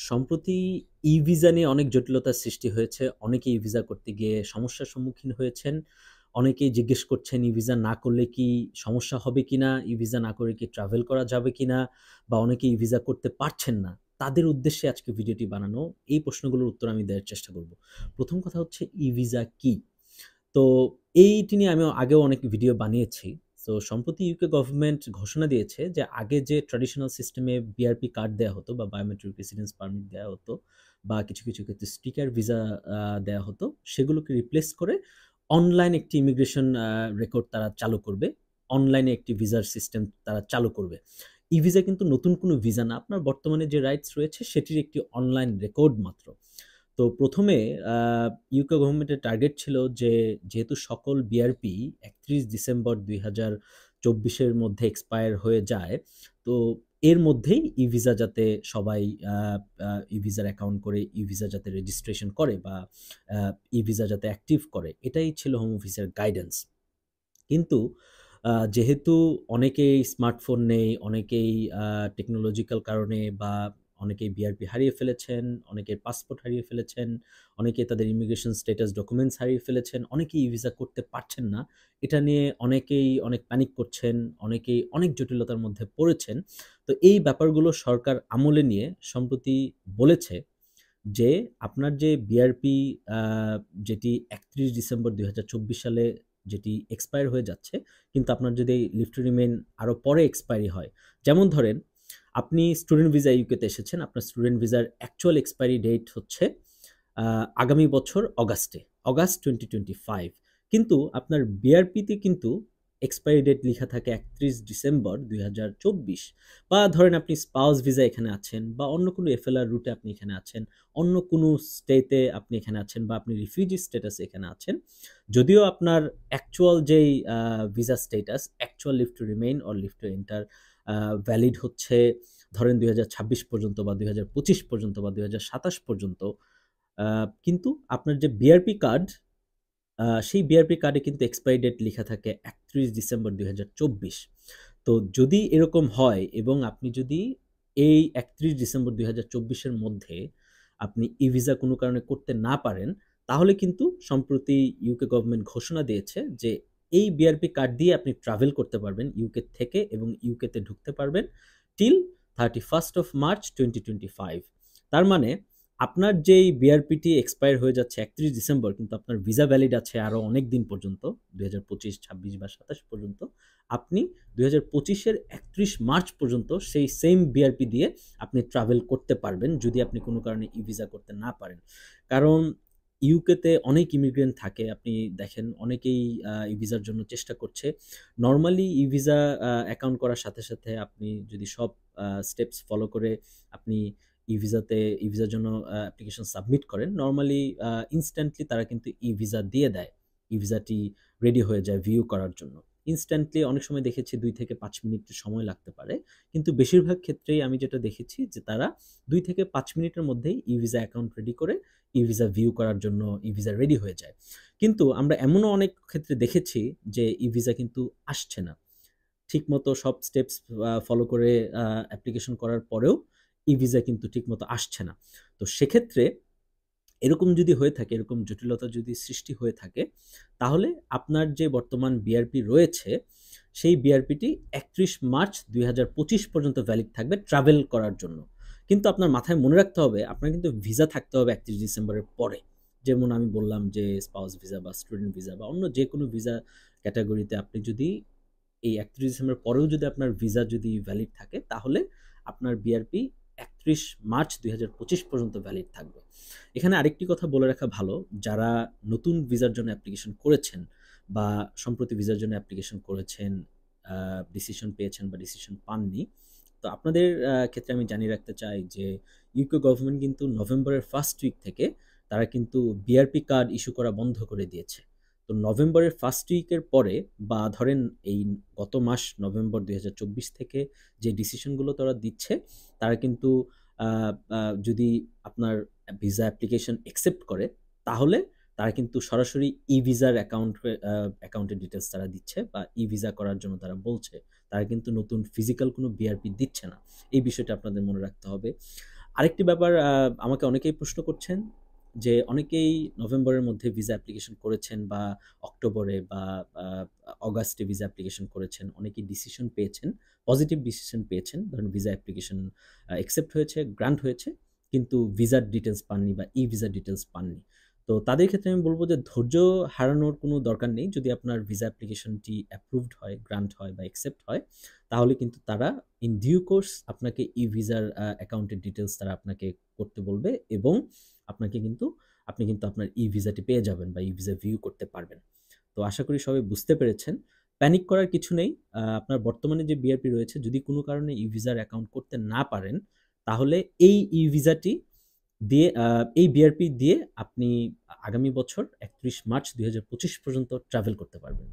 সম্প্রতি ই-ভিসা নিয়ে অনেক জটিলতার সৃষ্টি হয়েছে। অনেকে ই-ভিসা করতে গিয়ে সমস্যার সম্মুখীন হয়েছেন। অনেকেই জিজ্ঞেস করছেন ই-ভিসা না করলে কি সমস্যা হবে কিনা? ই-ভিসা না করে কি ট্রাভেল করা যাবে কিনা? বা অনেকে ই-ভিসা করতে পারছেন না। তাদের উদ্দেশ্যে আজকে ভিডিওটি বানানো। এই প্রশ্নগুলোর উত্তর আমি দেওয়ার চেষ্টা করব। ১ম কথা হচ্ছে ই-ভিসা কি? তো এইটি নিয়ে আমি আগেও অনেক ভিডিও বানিয়েছি। সো সম্প্রতি ইউকে গভর্নমেন্ট ঘোষণা দিয়েছে যে আগে যে ট্র্যাডিশনাল সিস্টেমে বিআরপি কার্ড দেয়া হতো বা বায়োমেট্রিক রেসিডেন্স পারমিট দেয়া হতো বা কিছু ক্ষেত্রে স্টিকার ভিসা দেয়া হতো, সেগুলোকে রিপ্লেস করে অনলাইন একটি ইমিগ্রেশন রেকর্ড তারা চালু করবে। অনলাইনে একটি ভিসার সিস্টেম তারা চালু করবে। ই-ভিসা কিন্তু নতুন কোনো ভিসা না। আপনার বর্তমানে যে রাইটস রয়েছে সেটির একটি অনলাইন রেকর্ড মাত্র। তো ১ম এ আ ইউকে গভর্নমেন্টের টার্গেট ছিল যে যেহেতু সকল বিআরপি ৩১ ডিসেম্বর ২০২৪ এর মধ্যে এক্সপায়ার হয়ে যায়, তো এর মধ্যেই ই-ভিসা যাতে সবাই আ আ ই-ভিসার অ্যাকাউন্ট করে ই-ভিসা যাতে রেজিস্ট্রেশন করে বা আ ই-ভিসা যাতে অ্যাক্টিভ করে, এটাই ছিল হোম অফিসের গাইডেন্স। কিন্তু যেহেতু অনেকেই স্মার্টফোন নেই, অনেকেই আ টেকনোলজিক্যাল কারণে বা অনেকেই বিআরপি হারিয়ে ফেলেছেন, অনেকের পাসপোর্ট হারিয়ে ফেলেছেন, অনেকে তাদের ইমিগ্রেশন স্ট্যাটাস ডকুমেন্টস হারিয়ে ফেলেছেন, অনেকেই ই-ভিসা করতে পারছেন না। এটা নিয়ে অনেকেই অনেক প্যানিক করছেন, অনেকেই অনেক জটিলতার মধ্যে পড়েছেন। তো এই ব্যাপারগুলো সরকার আমলে নিয়ে সম্প্রতি বলেছে যে আপনার যে বিআরপি আ যেটি ৩১ ডিসেম্বর ২০২৪ সালে যেটি এক্সপায়ার হয়ে যাচ্ছে, কিন্তু আপনার যদি লিভ টু রিমেইন আরো পরে এক্সপায়ারি হয়। যেমন ধরেন আপনি স্টুডেন্ট ভিসা ইউকেতে এসেছেন। আপনার স্টুডেন্ট ভিসার অ্যাকচুয়াল এক্সপায়ারি ডেট হচ্ছে আ আগামী বছর অগাস্টে, অগাস্ট 2025 কিন্তু আপনার বিআরপিতে কিন্তু এক্সপায়ারি ডেট লিখা থাকে ৩১ ডিসেম্বর ২০২৪ বা ধরেন আপনি স্পাউস ভিসা এখানে আছেন বা অন্য কোনো এফএলআর রুটে আপনি এখানে আছেন, অন্য কোনো স্টেতে আপনি এখানে আছেন বা আপনি রিফিউজি স্ট্যাটাসে এখানে আছেন। যদিও আপনার অ্যাকচুয়াল যেই visa status, actual leave to remain or leave to enter a valid হচ্ছে ধরেন ২০২৬ পর্যন্ত বা ২০২৫ পর্যন্ত বা ২০২৭ পর্যন্ত। আ কিন্তু আপনার যে বিআরপি কার্ড, সেই বিআরপি কার্ডে কিন্তু এক্সপায়ারি ডেট লিখা থাকে ৩১ ডিসেম্বর ২০২৪। তো যদি এরকম হয় এবং আপনি যদি এই ৩১ ডিসেম্বর ২০২৪ এর মধ্যে আপনি ই-ভিসা কোনো কারণে করতে না পারেন, তাহলে কিন্তু সম্প্রতি ইউকে গভর্নমেন্ট ঘোষণা দিয়েছে যে এই বিআরপি কার্ড দিয়ে আপনি ট্রাভেল করতে পারবেন ইউকে থেকে এবং ইউকেতে ঢুকতে পারবেন টিল 31st অফ মার্চ 2025। তার মানে আপনার যেই বিআরপিটি এক্সপায়ার হয়ে যাচ্ছে ৩১ ডিসেম্বর কিন্তু আপনার ভিসা ভ্যালিড আছে আরো অনেক দিন পর্যন্ত ২০২৫, ২৬ বা ২৭ পর্যন্ত। আপনি ২০২৫ এর ৩১ মার্চ পর্যন্ত সেই সেম বিআরপি দিয়ে আপনি ট্রাভেল করতে পারবেন যদি আপনি কোনো কারণে ই-ভিসা করতে না পারেন। কারণ ইউকেতে অনেক ইমিগ্রেন্ট থাকে। আপনি দেখেন অনেকেই ই-ভিসার জন্য চেষ্টা করছে। নরমালি ই-ভিসা অ্যাকাউন্ট করার সাথে আপনি যদি সব স্টেপস ফলো করে আপনি ই-ভিসার জন্য অ্যাপ্লিকেশন সাবমিট করেন, নরমালি ইনস্ট্যান্টলি তারা কিন্তু ই-ভিসা দিয়ে দেয়। ই-ভিসাটি রেডি হয়ে যায় ভিউ করার জন্য। ইনস্ট্যান্টলি অনেক সময় দেখেছি ২ থেকে ৫ মিনিট সময় লাগতে পারে। কিন্তু বেশিরভাগ ক্ষেত্রেই আমি যেটা দেখেছি যে তারা ২ থেকে ৫ মিনিটের মধ্যেই ই-ভিসা অ্যাকাউন্ট রেডি করে ই-ভিসা ভিউ করার জন্য ই-ভিসা রেডি হয়ে যায়। কিন্তু আমরা এমনও অনেক ক্ষেত্রে দেখেছি যে ই-ভিসা কিন্তু আসছে না। ঠিকমতো সব স্টেপস ফলো করে অ্যাপ্লিকেশন করার পরেও ই-ভিসা কিন্তু ঠিকমতো আসছে না। তো সেক্ষেত্রে এরকম যদি হয়ে থাকে, এরকম জটিলতা যদি সৃষ্টি হয়ে থাকে, তাহলে আপনার যে বর্তমান বিআরপি রয়েছে, সেই বিআরপিটি ৩১ মার্চ ২০২৫ পর্যন্ত ভ্যালিড থাকবে ট্রাভেল করার জন্য। কিন্তু আপনার মাথায় মনে রাখতে হবে, আপনার কিন্তু ভিসা থাকতে হবে ৩১ ডিসেম্বরের পরে। যেমন আমি বললাম যে স্পাউস ভিসা বা স্টুডেন্ট ভিসা বা অন্য যেকোনো ভিসা ক্যাটেগরিতে আপনি যদি এই ৩১ ডিসেম্বর পরেও যদি আপনার ভিসা যদি ভ্যালিড থাকে, তাহলে আপনার বিআরপি ৩১ মার্চ ২০২৫ পর্যন্ত ভ্যালিড থাকবে। এখানে আরেকটি কথা বলে রাখা ভালো, যারা নতুন ভিসার জন্য অ্যাপ্লিকেশন করেছেন বা সম্প্রতি ভিসার জন্য অ্যাপ্লিকেশন করেছেন, আ ডিসিশন পেয়েছেন বা ডিসিশন পাননি। তো আপনাদের ক্ষেত্রে আমি জানিয়ে রাখতে চাই যে ইউকে গভর্নমেন্ট কিন্তু নভেম্বরের ফার্স্ট উইক থেকে তারা কিন্তু বিআরপি কার্ড ইস্যু করা বন্ধ করে দিয়েছে। তো নভেম্বরের ফার্স্ট উইকের পরে বা ধরেন এই গত মাস নভেম্বর ২০২৪ থেকে যে ডিসিশনগুলো তারা দিচ্ছে, তারা কিন্তু আ আ যদি আপনার ভিসা অ্যাপ্লিকেশন অ্যাকসেপ্ট করে, তাহলে তারা কিন্তু সরাসরি ই-ভিসার অ্যাকাউন্টের ডিটেইলস তারা দিচ্ছে বা ই-ভিসা করার জন্য তারা বলছে। তারা কিন্তু নতুন ফিজিক্যাল কোনো বিআরপি দিচ্ছে না। এই বিষয়টা আপনাদের মনে রাখতে হবে। আরেকটি ব্যাপার আমাকে অনেকেই প্রশ্ন করছেন যে, অনেকেই নভেম্বরের মধ্যে ভিসা অ্যাপ্লিকেশন করেছেন বা অক্টোবরে বা আ অগাস্টে ভিসা অ্যাপ্লিকেশন করেছেন। অনেকেই ডিসিশন পেয়েছেন, পজিটিভ ডিসিশন পেয়েছেন। ধরেন ভিসা অ্যাপ্লিকেশন অ্যাকসেপ্ট হয়েছে, গ্রান্ট হয়েছে। কিন্তু ভিসার ডিটেইলস পাননি বা ই-ভিসার ডিটেইলস পাননি। তো তাদের ক্ষেত্রে আমি বলব যে ধৈর্য হারানোর কোনো দরকার নেই। যদি আপনার ভিসা অ্যাপ্লিকেশনটি অ্যাপ্রুভড হয়, গ্রান্ট হয় বা অ্যাকসেপ্ট হয়, তাহলে কিন্তু তারা ইন ডিউ কোর্স আপনাকে ই-ভিসার অ্যাকাউন্টের ডিটেইলস তারা আপনাকে করতে বলবে এবং আপনাকে কিন্তু আপনি কিন্তু আপনার ই-ভিসাটি পেয়ে যাবেন বা ই-ভিসা ভিউ করতে পারবেন। তো আশা করি সবাই বুঝতে পেরেছেন। প্যানিক করার কিছু নেই। আপনার বর্তমানে যে বিআরপি রয়েছে যদি কোনো কারণে ই-ভিসার অ্যাকাউন্ট করতে না পারেন, তাহলে এই ই-ভিসাটি দিয়ে এই বিআরপি দিয়ে আপনি আগামী বছর ৩১ মার্চ ২০২৫ পর্যন্ত ট্রাভেল করতে পারবেন।